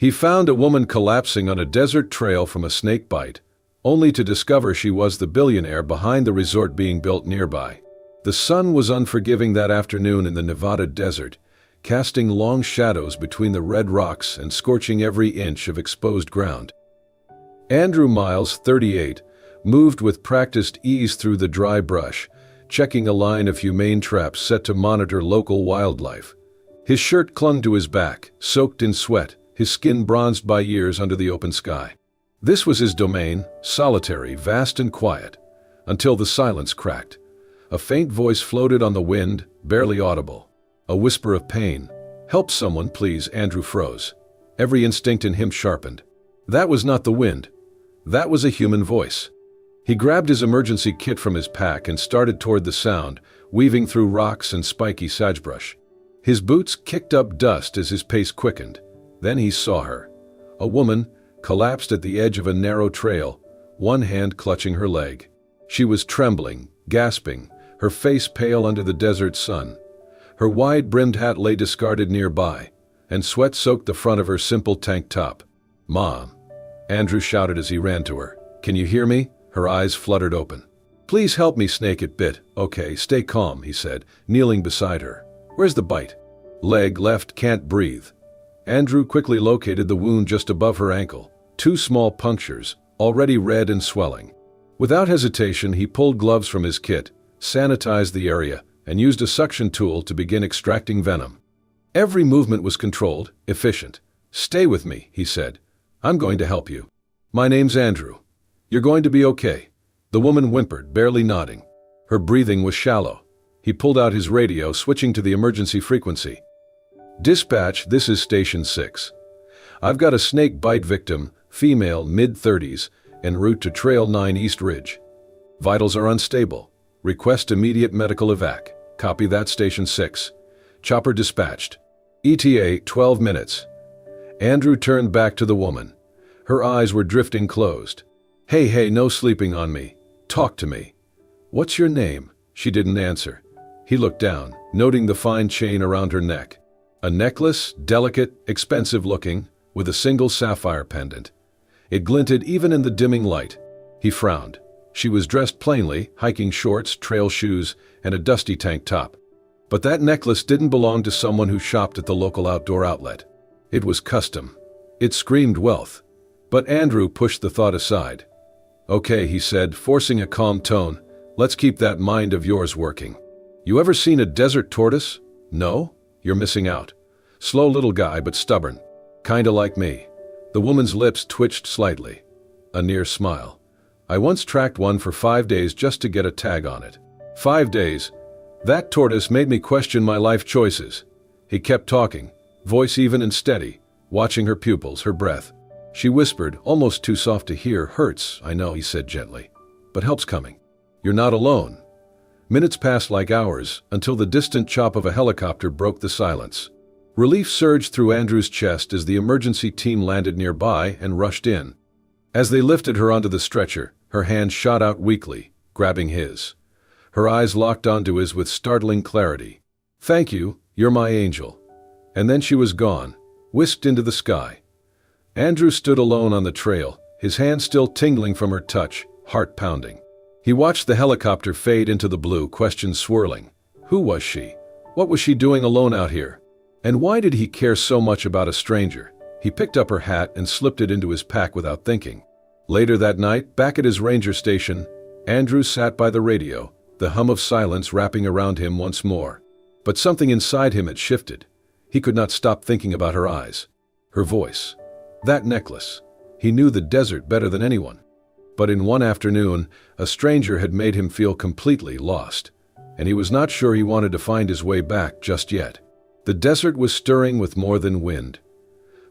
He found a woman collapsing on a desert trail from a snake bite, only to discover she was the billionaire behind the resort being built nearby. The sun was unforgiving that afternoon in the Nevada desert, casting long shadows between the red rocks and scorching every inch of exposed ground. Andrew Miles, 38, moved with practiced ease through the dry brush, checking a line of humane traps set to monitor local wildlife. His shirt clung to his back, soaked in sweat, his skin bronzed by years under the open sky. This was his domain, solitary, vast and quiet, until the silence cracked. A faint voice floated on the wind, barely audible. A whisper of pain. "Help someone, please." Andrew froze. Every instinct in him sharpened. That was not the wind. That was a human voice. He grabbed his emergency kit from his pack and started toward the sound, weaving through rocks and spiky sagebrush. His boots kicked up dust as his pace quickened. Then he saw her. A woman, collapsed at the edge of a narrow trail, one hand clutching her leg. She was trembling, gasping, her face pale under the desert sun. Her wide-brimmed hat lay discarded nearby, and sweat soaked the front of her simple tank top. "Mom," Andrew shouted as he ran to her. "Can you hear me?" Her eyes fluttered open. "Please help me." Snake it bit. "Okay, stay calm," he said, kneeling beside her. "Where's the bite?" "Leg left, can't breathe." Andrew quickly located the wound just above her ankle. 2 small punctures, already red and swelling. Without hesitation, he pulled gloves from his kit, sanitized the area, and used a suction tool to begin extracting venom. Every movement was controlled, efficient. "Stay with me," he said. "I'm going to help you." "My name's Andrew. You're going to be okay." The woman whimpered, barely nodding. Her breathing was shallow. He pulled out his radio, switching to the emergency frequency. "Dispatch, this is Station 6. I've got a snake bite victim, female, mid-30s, en route to Trail 9 East Ridge. Vitals are unstable. Request immediate medical evac." "Copy that, Station 6. Chopper dispatched. ETA 12 minutes. Andrew turned back to the woman. Her eyes were drifting closed. Hey, no sleeping on me. Talk to me." "What's your name?" She didn't answer. He looked down, noting the fine chain around her neck. A necklace, delicate, expensive-looking, with a single sapphire pendant. It glinted even in the dimming light. He frowned. She was dressed plainly, hiking shorts, trail shoes, and a dusty tank top. But that necklace didn't belong to someone who shopped at the local outdoor outlet. It was custom. It screamed wealth. But Andrew pushed the thought aside. "Okay," he said, forcing a calm tone. "Let's keep that mind of yours working. You ever seen a desert tortoise? No? You're missing out. Slow little guy, but stubborn. Kinda like me." The woman's lips twitched slightly. A near smile. "I once tracked one for 5 days just to get a tag on it." 5 days? That tortoise made me question my life choices." He kept talking, voice even and steady, watching her pupils, her breath. She whispered, almost too soft to hear. "Hurts, I know," he said gently, "but help's coming. You're not alone." Minutes passed like hours, until the distant chop of a helicopter broke the silence. Relief surged through Andrew's chest as the emergency team landed nearby and rushed in. As they lifted her onto the stretcher, her hand shot out weakly, grabbing his. Her eyes locked onto his with startling clarity. "Thank you, you're my angel." And then she was gone, whisked into the sky. Andrew stood alone on the trail, his hand still tingling from her touch, heart pounding. He watched the helicopter fade into the blue, questions swirling. Who was she? What was she doing alone out here? And why did he care so much about a stranger? He picked up her hat and slipped it into his pack without thinking. Later that night, back at his ranger station, Andrew sat by the radio, the hum of silence wrapping around him once more. But something inside him had shifted. He could not stop thinking about her eyes, her voice, that necklace. He knew the desert better than anyone. But in one afternoon, a stranger had made him feel completely lost, and he was not sure he wanted to find his way back just yet. The desert was stirring with more than wind.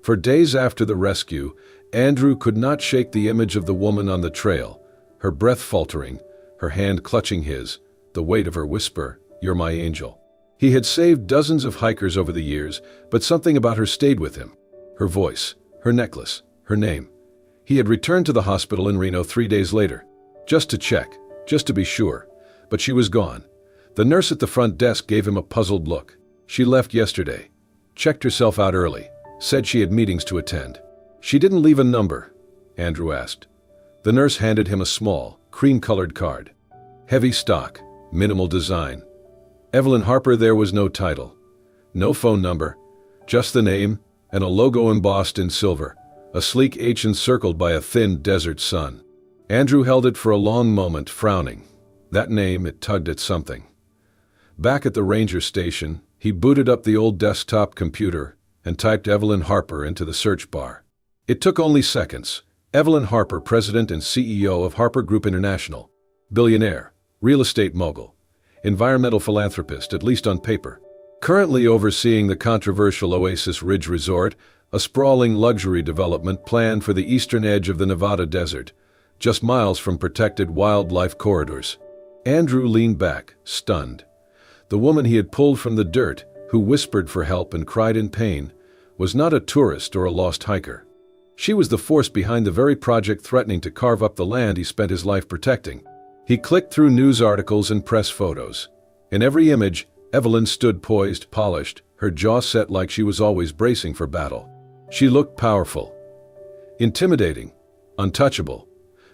For days after the rescue, Andrew could not shake the image of the woman on the trail, her breath faltering, her hand clutching his, the weight of her whisper, "You're my angel." He had saved dozens of hikers over the years, but something about her stayed with him. Her voice, her necklace, her name. He had returned to the hospital in Reno 3 days later, just to check, just to be sure, but she was gone. The nurse at the front desk gave him a puzzled look. She left yesterday, checked herself out early, said she had meetings to attend. She didn't leave a number, Andrew asked. The nurse handed him a small, cream-colored card. Heavy stock, minimal design. Evelyn Harper. There was no title, no phone number, just the name and a logo embossed in silver, a sleek H encircled by a thin desert sun. Andrew held it for a long moment, frowning. That name, it tugged at something. Back at the ranger station, he booted up the old desktop computer and typed Evelyn Harper into the search bar. It took only seconds. Evelyn Harper, president and CEO of Harper Group International. Billionaire, real estate mogul, environmental philanthropist, at least on paper. Currently overseeing the controversial Oasis Ridge Resort, a sprawling luxury development planned for the eastern edge of the Nevada desert, just miles from protected wildlife corridors. Andrew leaned back, stunned. The woman he had pulled from the dirt, who whispered for help and cried in pain, was not a tourist or a lost hiker. She was the force behind the very project threatening to carve up the land he spent his life protecting. He clicked through news articles and press photos. In every image, Evelyn stood poised, polished, her jaw set like she was always bracing for battle. She looked powerful, intimidating, untouchable.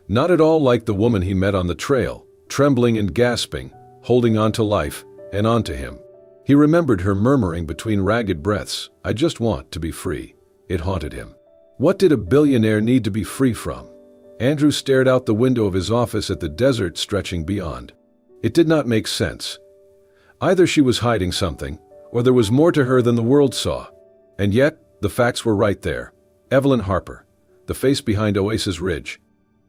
Not at all like the woman he met on the trail, trembling and gasping, holding on to life and on to him. He remembered her murmuring between ragged breaths, "I just want to be free." It haunted him. What did a billionaire need to be free from? Andrew stared out the window of his office at the desert stretching beyond. It did not make sense. Either she was hiding something, or there was more to her than the world saw. And yet, the facts were right there. Evelyn Harper, the face behind Oasis Ridge.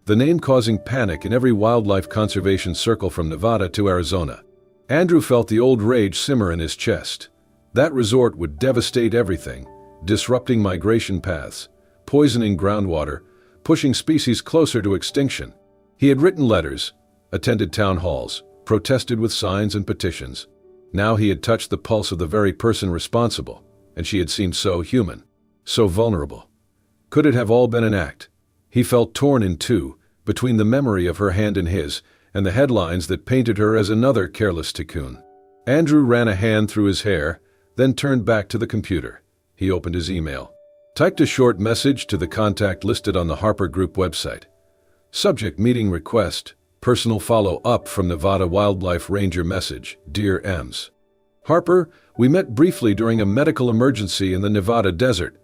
The name causing panic in every wildlife conservation circle from Nevada to Arizona. Andrew felt the old rage simmer in his chest. That resort would devastate everything, disrupting migration paths, poisoning groundwater, pushing species closer to extinction. He had written letters, attended town halls, protested with signs and petitions. Now he had touched the pulse of the very person responsible, and she had seemed so human, so vulnerable. Could it have all been an act? He felt torn in two, between the memory of her hand in his and the headlines that painted her as another careless tycoon. Andrew ran a hand through his hair, then turned back to the computer. He opened his email. Typed a short message to the contact listed on the Harper Group website. Subject: meeting request. Personal follow-up from Nevada Wildlife Ranger. Message: Dear Ems. Harper, we met briefly during a medical emergency in the Nevada desert.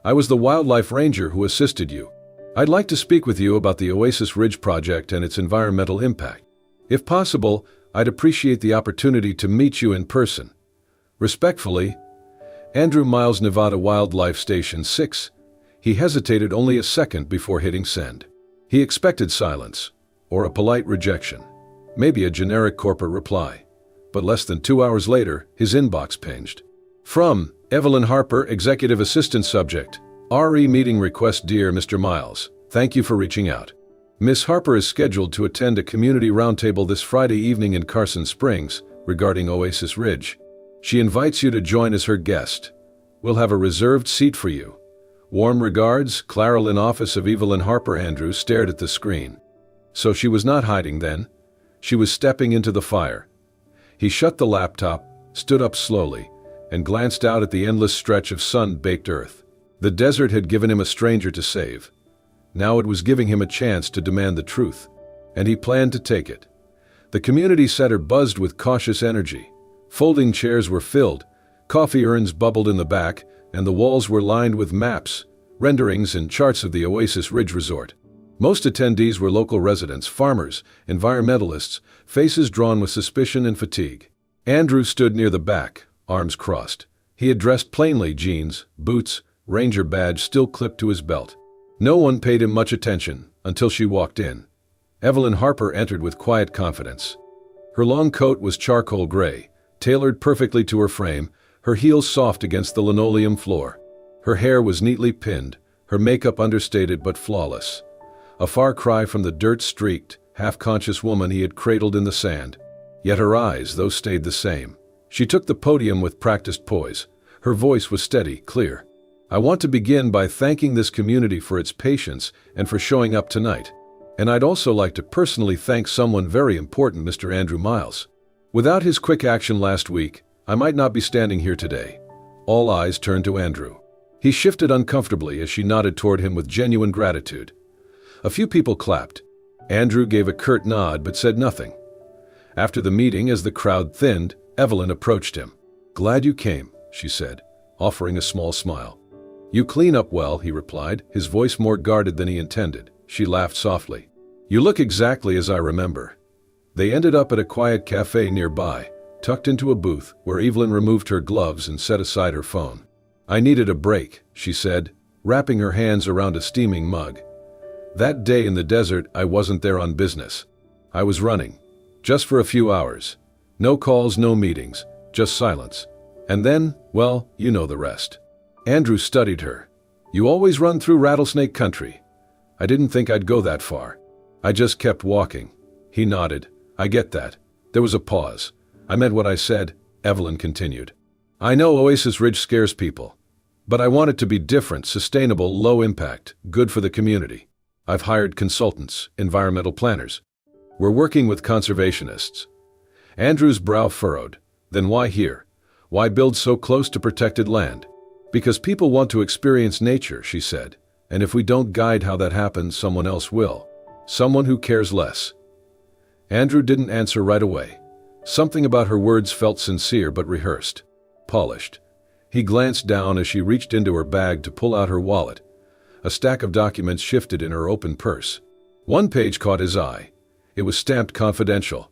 I was the wildlife ranger who assisted you. I'd like to speak with you about the Oasis Ridge project and its environmental impact. If possible, I'd appreciate the opportunity to meet you in person. Respectfully, Andrew Miles, Nevada Wildlife Station 6. He hesitated only a second before hitting send. He expected silence, or a polite rejection, maybe a generic corporate reply. But less than 2 hours later, his inbox pinged. From Evelyn Harper, Executive Assistant. Subject: RE meeting request. Dear Mr. Miles, thank you for reaching out. Miss Harper is scheduled to attend a community roundtable this Friday evening in Carson Springs regarding Oasis Ridge. She invites you to join as her guest. We'll have a reserved seat for you. Warm regards, Claralyn. Office of Evelyn Harper. Andrew stared at the screen. So she was not hiding then. She was stepping into the fire. He shut the laptop, stood up slowly, and glanced out at the endless stretch of sun-baked earth. The desert had given him a stranger to save. Now it was giving him a chance to demand the truth, and he planned to take it. The community center buzzed with cautious energy. Folding chairs were filled, coffee urns bubbled in the back, and the walls were lined with maps, renderings, and charts of the Oasis Ridge Resort. Most attendees were local residents, farmers, environmentalists, faces drawn with suspicion and fatigue. Andrew stood near the back, arms crossed. He had dressed plainly: jeans, boots, ranger badge still clipped to his belt. No one paid him much attention until she walked in. Evelyn Harper entered with quiet confidence. Her long coat was charcoal gray, tailored perfectly to her frame, her heels soft against the linoleum floor. Her hair was neatly pinned, her makeup understated but flawless. A far cry from the dirt-streaked, half-conscious woman he had cradled in the sand. Yet her eyes, those stayed the same. She took the podium with practiced poise. Her voice was steady, clear. I want to begin by thanking this community for its patience and for showing up tonight. And I'd also like to personally thank someone very important, Mr. Andrew Miles. Without his quick action last week, I might not be standing here today. All eyes turned to Andrew. He shifted uncomfortably as she nodded toward him with genuine gratitude. A few people clapped. Andrew gave a curt nod but said nothing. After the meeting, as the crowd thinned, Evelyn approached him. "Glad you came," she said, offering a small smile. "You clean up well," he replied, his voice more guarded than he intended. She laughed softly. "You look exactly as I remember." They ended up at a quiet cafe nearby, tucked into a booth where Evelyn removed her gloves and set aside her phone. "I needed a break," she said, wrapping her hands around a steaming mug. "That day in the desert, I wasn't there on business. I was running. Just for a few hours. No calls, no meetings, just silence. And then, well, you know the rest." Andrew studied her. "You always run through rattlesnake country." "I didn't think I'd go that far. I just kept walking." He nodded. "I get that." There was a pause. "I meant what I said," Evelyn continued. "I know Oasis Ridge scares people. But I want it to be different, sustainable, low impact, good for the community. I've hired consultants, environmental planners. We're working with conservationists." Andrew's brow furrowed. "Then why here? Why build so close to protected land?" "Because people want to experience nature," she said. "And if we don't guide how that happens, someone else will. Someone who cares less." Andrew didn't answer right away. Something about her words felt sincere but rehearsed, polished. He glanced down as she reached into her bag to pull out her wallet. A stack of documents shifted in her open purse. One page caught his eye. It was stamped confidential.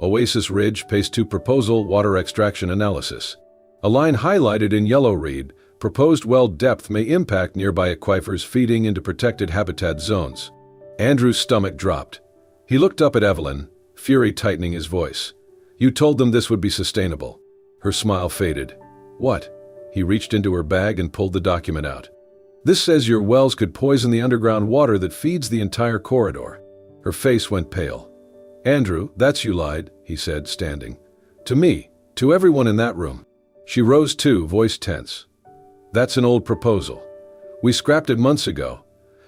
Oasis Ridge Phase 2 Proposal Water Extraction Analysis. A line highlighted in yellow read, "Proposed well depth may impact nearby aquifers feeding into protected habitat zones." Andrew's stomach dropped. He looked up at Evelyn, fury tightening his voice. "You told them this would be sustainable." Her smile faded. "What?" He reached into her bag and pulled the document out. "This says your wells could poison the underground water that feeds the entire corridor." Her face went pale. "Andrew, that's you lied," he said, standing. "To me, to everyone in that room." She rose too, voice tense. "That's an old proposal. We scrapped it months ago.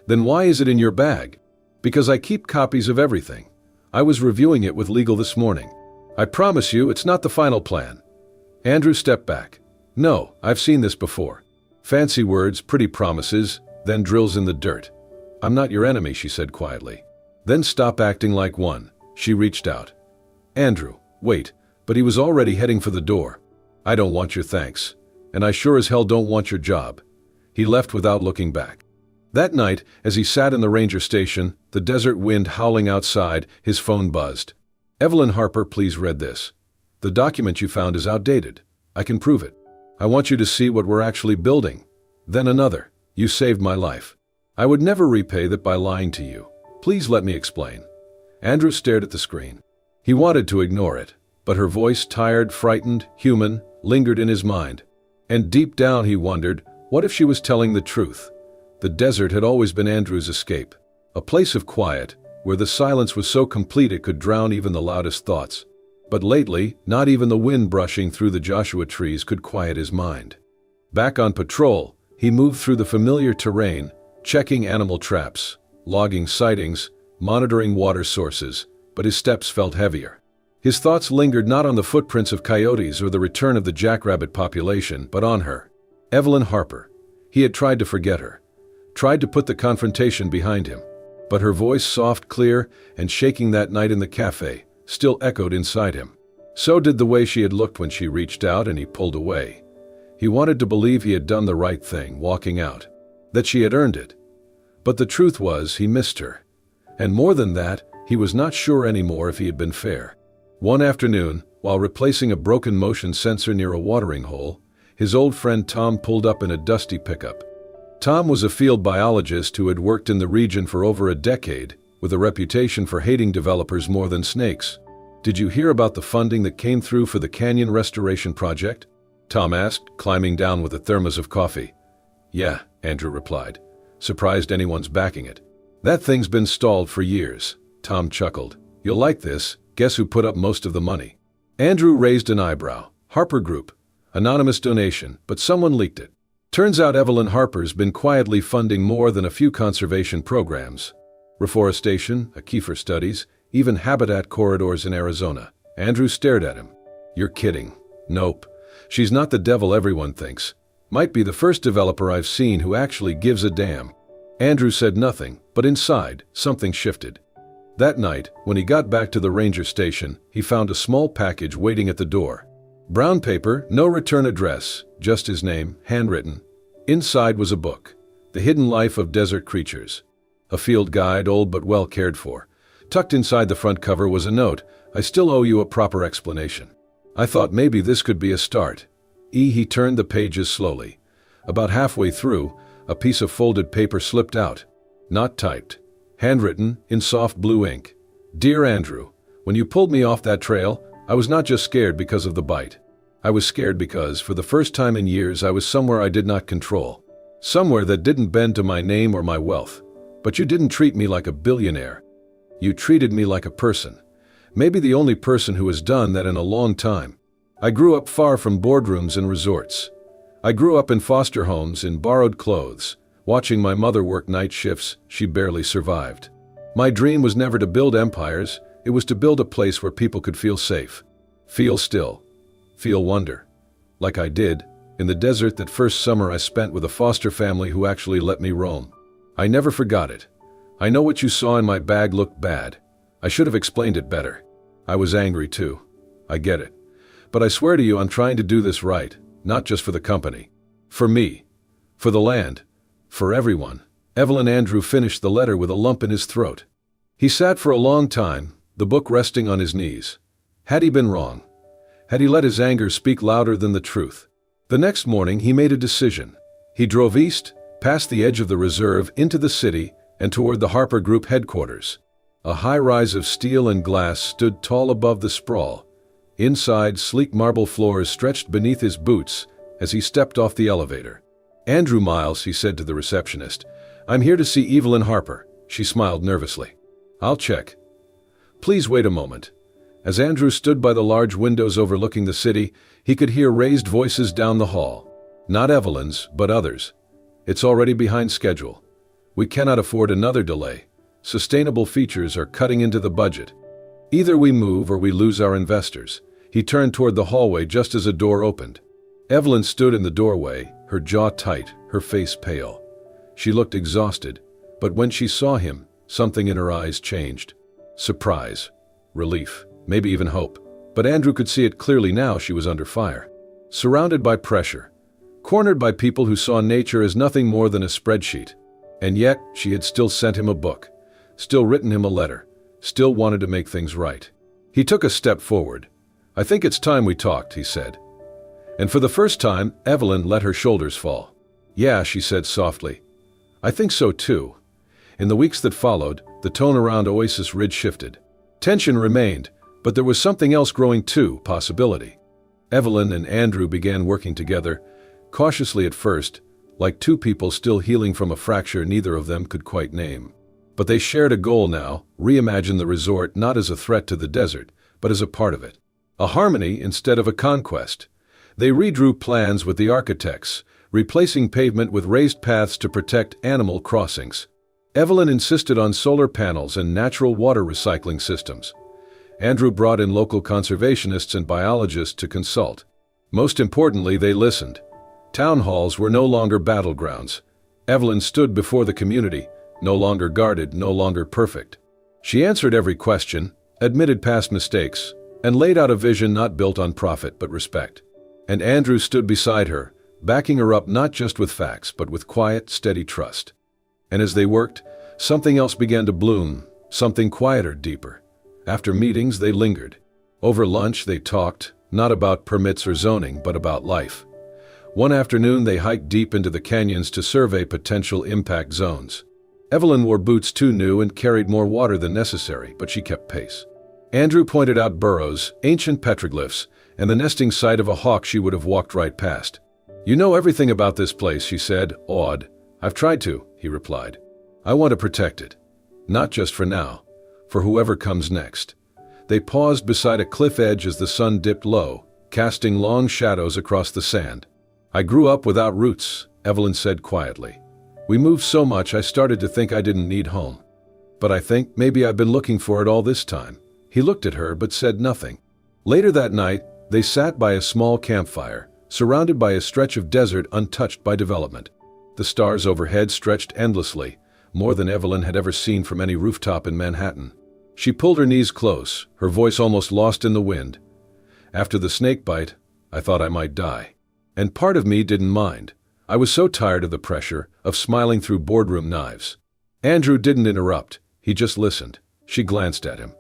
Then why is it in your bag?" "Because I keep copies of everything. I was reviewing it with legal this morning. I promise you it's not the final plan." Andrew stepped back. "No, I've seen this before. Fancy words, pretty promises, then drills in the dirt." "I'm not your enemy," she said quietly. "Then stop acting like one." She reached out. "Andrew, wait," but he was already heading for the door. "I don't want your thanks. And I sure as hell don't want your job." He left without looking back. That night, as he sat in the ranger station, the desert wind howling outside, his phone buzzed. "Evelyn Harper, please read this. The document you found is outdated. I can prove it. I want you to see what we're actually building." Then another. "You saved my life. I would never repay that by lying to you. Please let me explain." Andrew stared at the screen. He wanted to ignore it, but her voice, tired, frightened, human, lingered in his mind. And deep down he wondered, what if she was telling the truth? The desert had always been Andrew's escape, a place of quiet, where the silence was so complete it could drown even the loudest thoughts. But lately, not even the wind brushing through the Joshua trees could quiet his mind. Back on patrol, he moved through the familiar terrain, checking animal traps, logging sightings, monitoring water sources, but his steps felt heavier. His thoughts lingered not on the footprints of coyotes or the return of the jackrabbit population, but on her. Evelyn Harper. He had tried to forget her, tried to put the confrontation behind him. But her voice, soft, clear, and shaking that night in the cafe, still echoed inside him. So did the way she had looked when she reached out and he pulled away. He wanted to believe he had done the right thing, walking out, that she had earned it. But the truth was, he missed her. And more than that, he was not sure anymore if he had been fair. One afternoon, while replacing a broken motion sensor near a watering hole, his old friend Tom pulled up in a dusty pickup. Tom was a field biologist who had worked in the region for over a decade, with a reputation for hating developers more than snakes. "Did you hear about the funding that came through for the canyon restoration project?" Tom asked, climbing down with a thermos of coffee. "Yeah," Andrew replied, surprised anyone's backing it. "That thing's been stalled for years." Tom chuckled. "You'll like this. Guess who put up most of the money?" Andrew raised an eyebrow. "Harper Group. Anonymous donation, but someone leaked it. Turns out Evelyn Harper's been quietly funding more than a few conservation programs. Reforestation, aquifer studies, even habitat corridors in Arizona." Andrew stared at him. "You're kidding." "Nope. She's not the devil everyone thinks. Might be the first developer I've seen who actually gives a damn. Andrew said nothing, but inside, something shifted. That night, when he got back to the ranger station, he found a small package waiting at the door. Brown paper, no return address, just his name, handwritten. Inside was a book, The Hidden Life of Desert Creatures. A field guide, old but well cared for. Tucked inside the front cover was a note, "I still owe you a proper explanation." I thought maybe this could be a start. He turned the pages slowly. About halfway through, a piece of folded paper slipped out. Not typed. Handwritten, in soft blue ink. "Dear Andrew, when you pulled me off that trail, I was not just scared because of the bite. I was scared because, for the first time in years, I was somewhere I did not control. Somewhere that didn't bend to my name or my wealth. But you didn't treat me like a billionaire. You treated me like a person. Maybe the only person who has done that in a long time. I grew up far from boardrooms and resorts. I grew up in foster homes in borrowed clothes, watching my mother work night shifts she barely survived. My dream was never to build empires, it was to build a place where people could feel safe. Feel still. Feel wonder. Like I did, in the desert that first summer I spent with a foster family who actually let me roam. I never forgot it. I know what you saw in my bag looked bad. I should have explained it better. I was angry too. I get it. But I swear to you I'm trying to do this right, not just for the company. For me. For the land. For everyone. Evelyn. Andrew finished the letter with a lump in his throat. He sat for a long time, the book resting on his knees. Had he been wrong? Had he let his anger speak louder than the truth? The next morning he made a decision. He drove east, past the edge of the reserve, into the city, and toward the Harper Group headquarters. A high rise of steel and glass stood tall above the sprawl. Inside, sleek marble floors stretched beneath his boots as he stepped off the elevator. "Andrew Miles," he said to the receptionist. "I'm here to see Evelyn Harper." She smiled nervously. "I'll check." "Please wait a moment." As Andrew stood by the large windows overlooking the city, he could hear raised voices down the hall. Not Evelyn's, but others. "It's already behind schedule. We cannot afford another delay. Sustainable features are cutting into the budget. Either we move or we lose our investors." He turned toward the hallway just as a door opened. Evelyn stood in the doorway, her jaw tight, her face pale. She looked exhausted, but when she saw him, something in her eyes changed. Surprise, relief, maybe even hope. But Andrew could see it clearly now. She was under fire. Surrounded by pressure. Cornered by people who saw nature as nothing more than a spreadsheet. And yet, she had still sent him a book. Still written him a letter. Still wanted to make things right. He took a step forward. "I think it's time we talked," he said. And for the first time, Evelyn let her shoulders fall. "Yeah," she said softly. "I think so too." In the weeks that followed, the tone around Oasis Ridge shifted. Tension remained, but there was something else growing too, possibility. Evelyn and Andrew began working together, cautiously at first, like two people still healing from a fracture neither of them could quite name. But they shared a goal now: reimagine the resort not as a threat to the desert, but as a part of it. A harmony instead of a conquest. They redrew plans with the architects, replacing pavement with raised paths to protect animal crossings. Evelyn insisted on solar panels and natural water recycling systems. Andrew brought in local conservationists and biologists to consult. Most importantly, they listened. Town halls were no longer battlegrounds. Evelyn stood before the community, no longer guarded, no longer perfect. She answered every question, admitted past mistakes, and laid out a vision not built on profit but respect. And Andrew stood beside her, backing her up not just with facts but with quiet, steady trust. And as they worked, something else began to bloom, something quieter, deeper. After meetings, they lingered. Over lunch, they talked, not about permits or zoning, but about life. One afternoon, they hiked deep into the canyons to survey potential impact zones. Evelyn wore boots too new and carried more water than necessary, but she kept pace. Andrew pointed out burrows, ancient petroglyphs, and the nesting site of a hawk she would have walked right past. "You know everything about this place," she said, awed. "I've tried to," he replied. "I want to protect it. Not just for now, for whoever comes next." They paused beside a cliff edge as the sun dipped low, casting long shadows across the sand. "I grew up without roots," Evelyn said quietly. "We moved so much I started to think I didn't need home. But I think maybe I've been looking for it all this time." He looked at her but said nothing. Later that night, they sat by a small campfire, surrounded by a stretch of desert untouched by development. The stars overhead stretched endlessly, more than Evelyn had ever seen from any rooftop in Manhattan. She pulled her knees close, her voice almost lost in the wind. After the snake bite, I thought I might die. And part of me didn't mind. I was so tired of the pressure, of smiling through boardroom knives. Andrew didn't interrupt. He just listened. She glanced at him.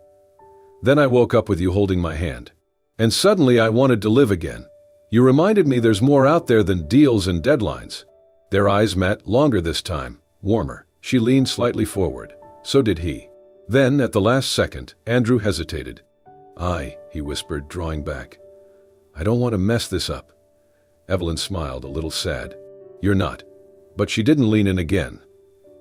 Then I woke up with you holding my hand. And suddenly I wanted to live again. You reminded me there's more out there than deals and deadlines. Their eyes met, longer this time, warmer. She leaned slightly forward. So did he. Then, at the last second, Andrew hesitated. He whispered, drawing back. I don't want to mess this up. Evelyn smiled, a little sad. You're not. But she didn't lean in again.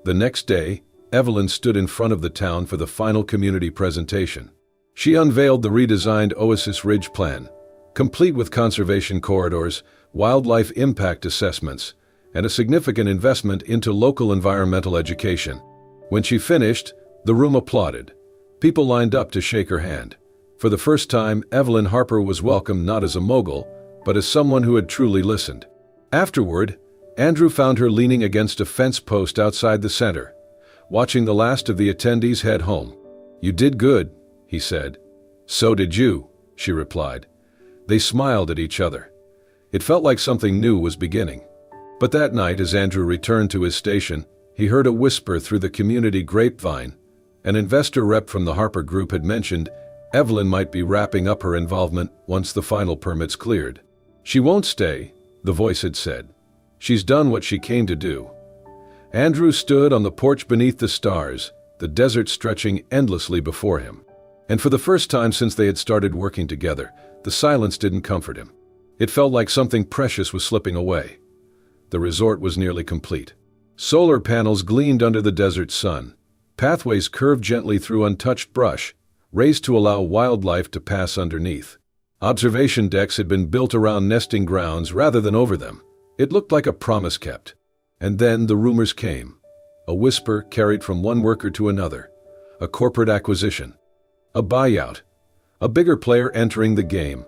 The next day, Evelyn stood in front of the town for the final community presentation. She unveiled the redesigned Oasis Ridge plan, complete with conservation corridors, wildlife impact assessments, and a significant investment into local environmental education. When she finished, the room applauded. People lined up to shake her hand. For the first time, Evelyn Harper was welcomed not as a mogul, but as someone who had truly listened. Afterward, Andrew found her leaning against a fence post outside the center, watching the last of the attendees head home. You did good, he said. So did you, she replied. They smiled at each other. It felt like something new was beginning. But that night, as Andrew returned to his station, he heard a whisper through the community grapevine. An investor rep from the Harper Group had mentioned Evelyn might be wrapping up her involvement once the final permits cleared. She won't stay, the voice had said. She's done what she came to do. Andrew stood on the porch beneath the stars, the desert stretching endlessly before him. And for the first time since they had started working together, the silence didn't comfort him. It felt like something precious was slipping away. The resort was nearly complete. Solar panels gleamed under the desert sun. Pathways curved gently through untouched brush, raised to allow wildlife to pass underneath. Observation decks had been built around nesting grounds rather than over them. It looked like a promise kept. And then the rumors came. A whisper carried from one worker to another. A corporate acquisition. A buyout. A bigger player entering the game.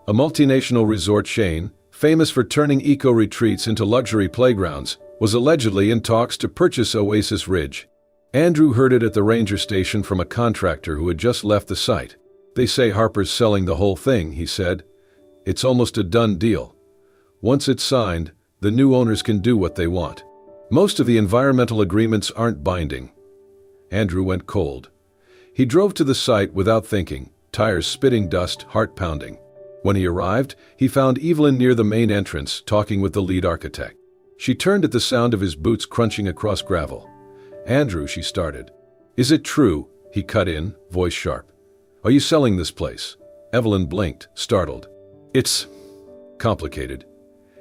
A multinational resort chain, famous for turning eco-retreats into luxury playgrounds, was allegedly in talks to purchase Oasis Ridge. Andrew heard it at the ranger station from a contractor who had just left the site. They say Harper's selling the whole thing, he said. It's almost a done deal. Once it's signed, the new owners can do what they want. Most of the environmental agreements aren't binding. Andrew went cold. He drove to the site without thinking, tires spitting dust, heart pounding. When he arrived, he found Evelyn near the main entrance, talking with the lead architect. She turned at the sound of his boots crunching across gravel. Andrew, she started. Is it true? He cut in, voice sharp. Are you selling this place? Evelyn blinked, startled. It's complicated.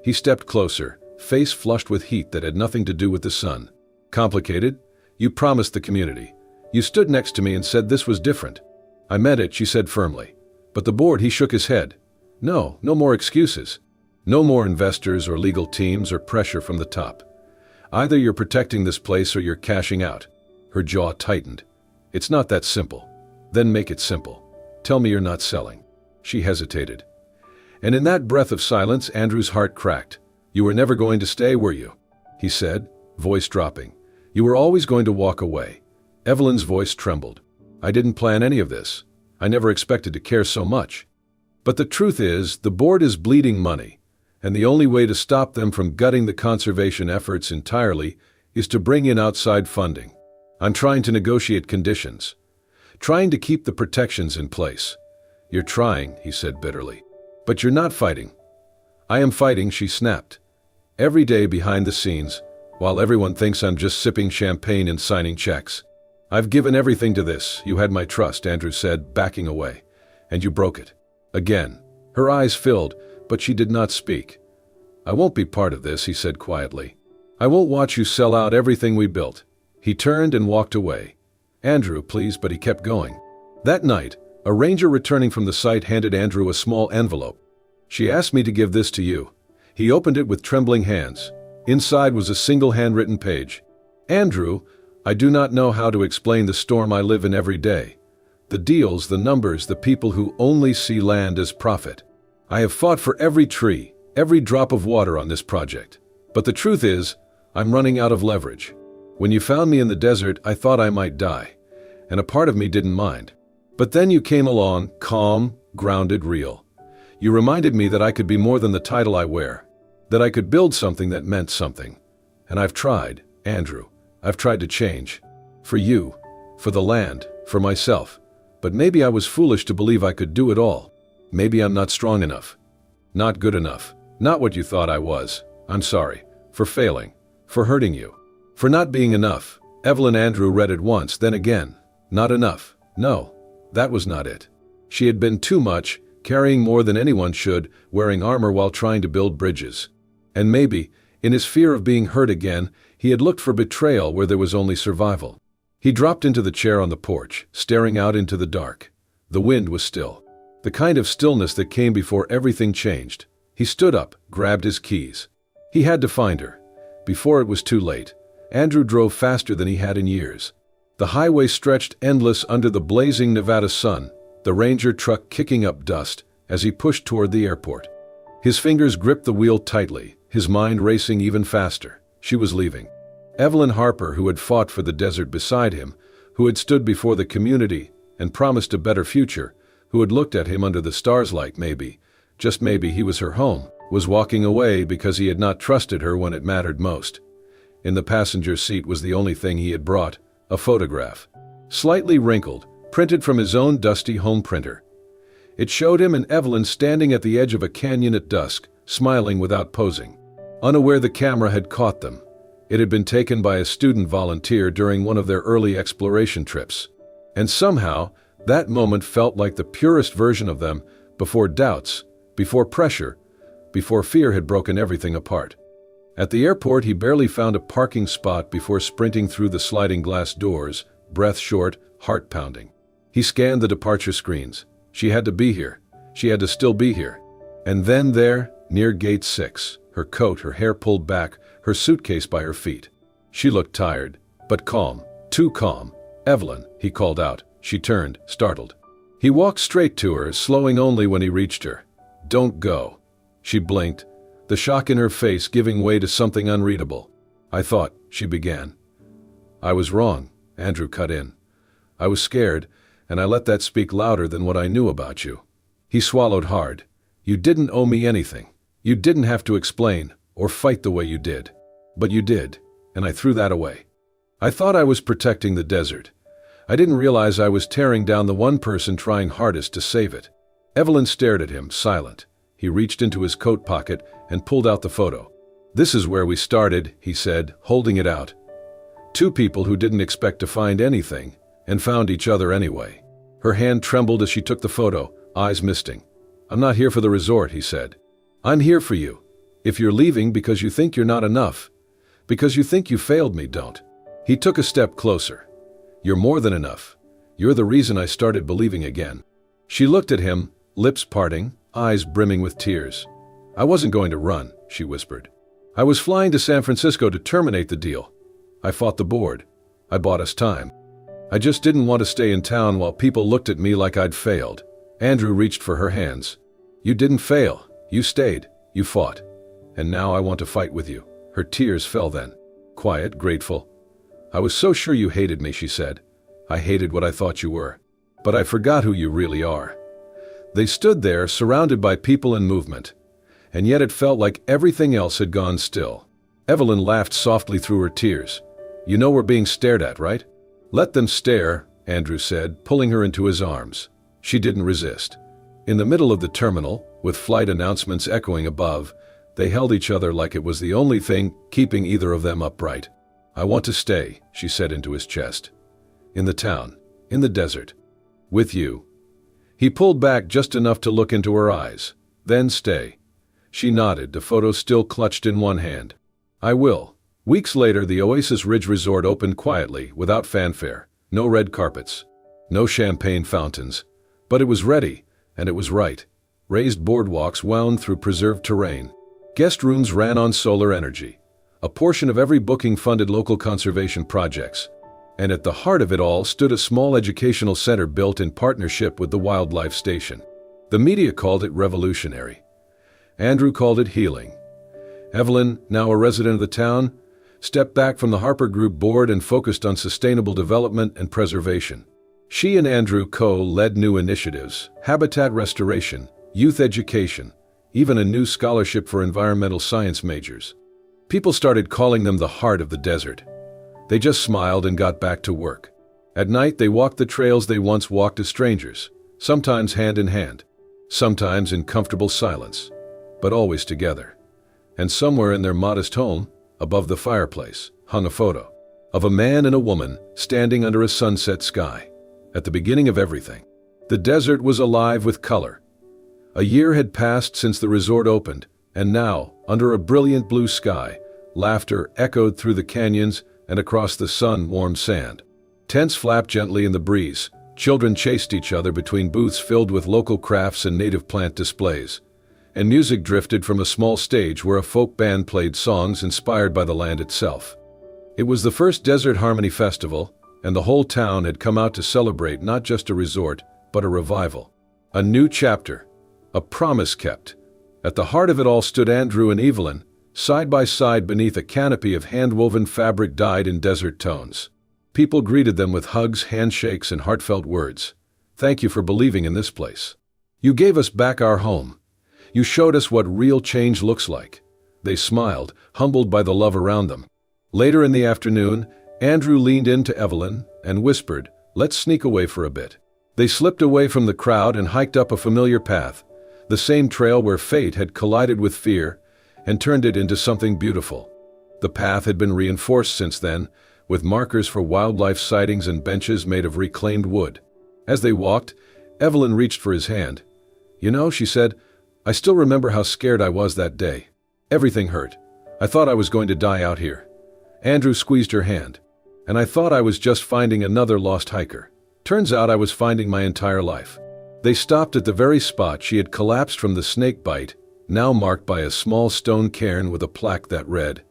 He stepped closer, face flushed with heat that had nothing to do with the sun. Complicated? You promised the community. You stood next to me and said this was different. I meant it, she said firmly. But the board, he shook his head. No more excuses. No more investors or legal teams or pressure from the top. Either you're protecting this place or you're cashing out. Her jaw tightened. It's not that simple. Then make it simple. Tell me you're not selling. She hesitated. And in that breath of silence, Andrew's heart cracked. You were never going to stay, were you? He said, voice dropping. You were always going to walk away. Evelyn's voice trembled. I didn't plan any of this. I never expected to care so much. But the truth is, the board is bleeding money, and the only way to stop them from gutting the conservation efforts entirely is to bring in outside funding. I'm trying to negotiate conditions, trying to keep the protections in place. You're trying, he said bitterly. But you're not fighting. I am fighting, she snapped. Every day behind the scenes, while everyone thinks I'm just sipping champagne and signing checks. I've given everything to this. You had my trust, Andrew said, backing away. And you broke it. Again. Her eyes filled, but she did not speak. I won't be part of this, he said quietly. I won't watch you sell out everything we built. He turned and walked away. Andrew, please, but he kept going. That night, a ranger returning from the site handed Andrew a small envelope. She asked me to give this to you. He opened it with trembling hands. Inside was a single handwritten page. Andrew, I do not know how to explain the storm I live in every day. The deals, the numbers, the people who only see land as profit. I have fought for every tree, every drop of water on this project. But the truth is, I'm running out of leverage. When you found me in the desert, I thought I might die, and a part of me didn't mind. But then you came along, calm, grounded, real. You reminded me that I could be more than the title I wear, that I could build something that meant something. And I've tried, Andrew. I've tried to change. For you, for the land, for myself. But maybe I was foolish to believe I could do it all. Maybe I'm not strong enough. Not good enough. Not what you thought I was. I'm sorry. For failing. For hurting you. For not being enough. Evelyn Andrew read it once, then again. Not enough. No, that was not it. She had been too much, carrying more than anyone should, wearing armor while trying to build bridges. And maybe, in his fear of being hurt again, he had looked for betrayal where there was only survival. He dropped into the chair on the porch, staring out into the dark. The wind was still. The kind of stillness that came before everything changed. He stood up, grabbed his keys. He had to find her. Before it was too late, Andrew drove faster than he had in years. The highway stretched endless under the blazing Nevada sun, the Ranger truck kicking up dust as he pushed toward the airport. His fingers gripped the wheel tightly, his mind racing even faster. She was leaving. Evelyn Harper, who had fought for the desert beside him, who had stood before the community and promised a better future, who had looked at him under the stars like maybe, just maybe he was her home, was walking away because he had not trusted her when it mattered most. In the passenger seat was the only thing he had brought, a photograph. Slightly wrinkled, printed from his own dusty home printer. It showed him and Evelyn standing at the edge of a canyon at dusk, smiling without posing. Unaware the camera had caught them. It had been taken by a student volunteer during one of their early exploration trips. And somehow, that moment felt like the purest version of them, before doubts, before pressure, before fear had broken everything apart. At the airport, he barely found a parking spot before sprinting through the sliding glass doors, breath short, heart pounding. He scanned the departure screens. She had to be here. She had to still be here. And then there, near gate 6, her coat, her hair pulled back, her suitcase by her feet. She looked tired, but calm, too calm. "Evelyn," he called out. She turned, startled. He walked straight to her, slowing only when he reached her. "Don't go." She blinked, the shock in her face giving way to something unreadable. "I thought," she began. "I was wrong," Andrew cut in. "I was scared, and I let that speak louder than what I knew about you." He swallowed hard. "You didn't owe me anything. You didn't have to explain, or fight the way you did. But you did, and I threw that away. I thought I was protecting the desert. I didn't realize I was tearing down the one person trying hardest to save it." Evelyn stared at him, silent. He reached into his coat pocket and pulled out the photo. "This is where we started," he said, holding it out. "Two people who didn't expect to find anything, and found each other anyway." Her hand trembled as she took the photo, eyes misting. "I'm not here for the resort," he said. "I'm here for you. If you're leaving because you think you're not enough, because you think you failed me, don't." He took a step closer. "You're more than enough. You're the reason I started believing again." She looked at him, lips parting, eyes brimming with tears. "I wasn't going to run," she whispered. "I was flying to San Francisco to terminate the deal. I fought the board. I bought us time. I just didn't want to stay in town while people looked at me like I'd failed." Andrew reached for her hands. "You didn't fail. You stayed. You fought. And now I want to fight with you." Her tears fell then. Quiet, grateful. "I was so sure you hated me," she said. "I hated what I thought you were. But I forgot who you really are." They stood there, surrounded by people and movement. And yet it felt like everything else had gone still. Evelyn laughed softly through her tears. "You know we're being stared at, right?" "Let them stare," Andrew said, pulling her into his arms. She didn't resist. In the middle of the terminal, with flight announcements echoing above, they held each other like it was the only thing keeping either of them upright. "I want to stay," she said into his chest. "In the town, in the desert, with you." He pulled back just enough to look into her eyes. "Then stay." She nodded, the photo still clutched in one hand. "I will." Weeks later, the Oasis Ridge Resort opened quietly, without fanfare. No red carpets. No champagne fountains. But it was ready, and it was right. Raised boardwalks wound through preserved terrain. Guest rooms ran on solar energy. A portion of every booking funded local conservation projects. And at the heart of it all stood a small educational center built in partnership with the wildlife station. The media called it revolutionary. Andrew called it healing. Evelyn, now a resident of the town, stepped back from the Harper Group board and focused on sustainable development and preservation. She and Andrew co-led new initiatives, habitat restoration, youth education, even a new scholarship for environmental science majors. People started calling them the heart of the desert. They just smiled and got back to work. At night, they walked the trails they once walked as strangers, sometimes hand in hand, sometimes in comfortable silence, but always together. And somewhere in their modest home, above the fireplace, hung a photo of a man and a woman standing under a sunset sky. At the beginning of everything, the desert was alive with color. A year had passed since the resort opened, and now, under a brilliant blue sky, laughter echoed through the canyons and across the sun-warmed sand. Tents flapped gently in the breeze. Children chased each other between booths filled with local crafts and native plant displays. And music drifted from a small stage where a folk band played songs inspired by the land itself. It was the first Desert Harmony Festival, and the whole town had come out to celebrate not just a resort, but a revival. A new chapter. A promise kept. At the heart of it all stood Andrew and Evelyn, side by side beneath a canopy of hand-woven fabric dyed in desert tones. People greeted them with hugs, handshakes, and heartfelt words. Thank you for believing in this place. You gave us back our home. You showed us what real change looks like. They smiled, humbled by the love around them. Later in the afternoon, Andrew leaned into Evelyn and whispered, "Let's sneak away for a bit." They slipped away from the crowd and hiked up a familiar path, the same trail where fate had collided with fear and turned it into something beautiful. The path had been reinforced since then, with markers for wildlife sightings and benches made of reclaimed wood. As they walked, Evelyn reached for his hand. "You know," she said, "I still remember how scared I was that day. Everything hurt. I thought I was going to die out here." Andrew squeezed her hand. "And I thought I was just finding another lost hiker. Turns out I was finding my entire life." They stopped at the very spot she had collapsed from the snake bite, now marked by a small stone cairn with a plaque that read,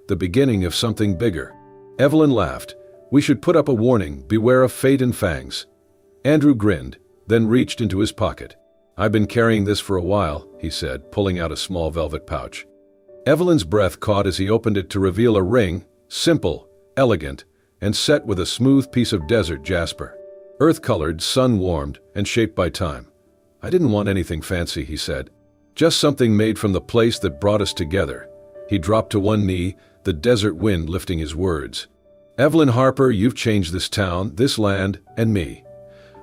"The beginning of something bigger." Evelyn laughed. "We should put up a warning, beware of fate and fangs." Andrew grinned, then reached into his pocket. "I've been carrying this for a while," he said, pulling out a small velvet pouch. Evelyn's breath caught as he opened it to reveal a ring, simple, elegant, and set with a smooth piece of desert jasper. Earth-colored, sun-warmed, and shaped by time. "I didn't want anything fancy," he said. "Just something made from the place that brought us together." He dropped to one knee, the desert wind lifting his words. "Evelyn Harper, you've changed this town, this land, and me.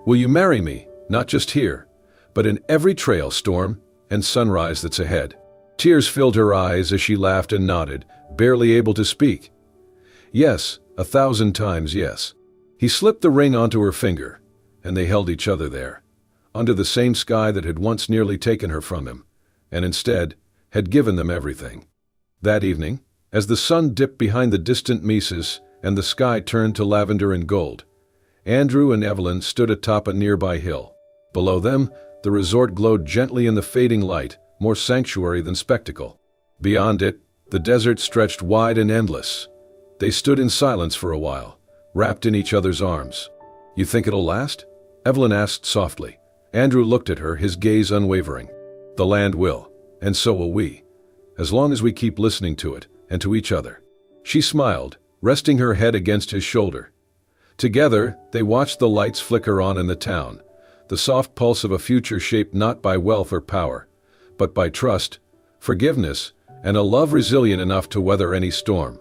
Will you marry me, not just here, but in every trail, storm, and sunrise that's ahead?" Tears filled her eyes as she laughed and nodded, barely able to speak. "Yes, 1,000 times yes." He slipped the ring onto her finger, and they held each other there, under the same sky that had once nearly taken her from him, and instead had given them everything. That evening, as the sun dipped behind the distant mesas and the sky turned to lavender and gold, Andrew and Evelyn stood atop a nearby hill. Below them, the resort glowed gently in the fading light, more sanctuary than spectacle. Beyond it, the desert stretched wide and endless. They stood in silence for a while, wrapped in each other's arms. "You think it'll last?" Evelyn asked softly. Andrew looked at her, his gaze unwavering. "The land will, and so will we, as long as we keep listening to it and to each other." She smiled, resting her head against his shoulder. Together, they watched the lights flicker on in the town, the soft pulse of a future shaped not by wealth or power, but by trust, forgiveness, and a love resilient enough to weather any storm.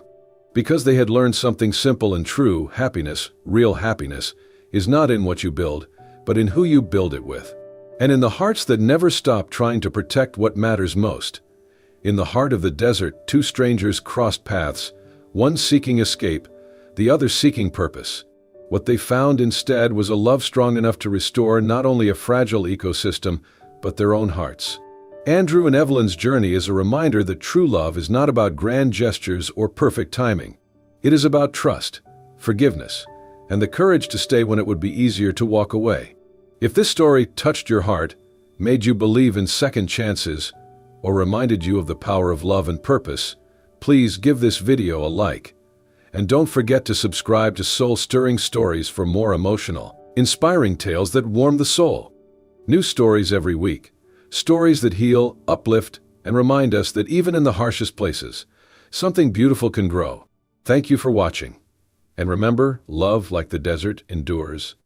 Because they had learned something simple and true, happiness, real happiness, is not in what you build, but in who you build it with. And in the hearts that never stop trying to protect what matters most. In the heart of the desert, two strangers crossed paths, one seeking escape, the other seeking purpose. What they found instead was a love strong enough to restore not only a fragile ecosystem, but their own hearts. Andrew and Evelyn's journey is a reminder that true love is not about grand gestures or perfect timing. It is about trust, forgiveness, and the courage to stay when it would be easier to walk away. If this story touched your heart, made you believe in second chances, or reminded you of the power of love and purpose, please give this video a like. And don't forget to subscribe to Soul-Stirring Stories for more emotional, inspiring tales that warm the soul. New stories every week. Stories that heal, uplift, and remind us that even in the harshest places, something beautiful can grow. Thank you for watching. And remember, love, like the desert, endures.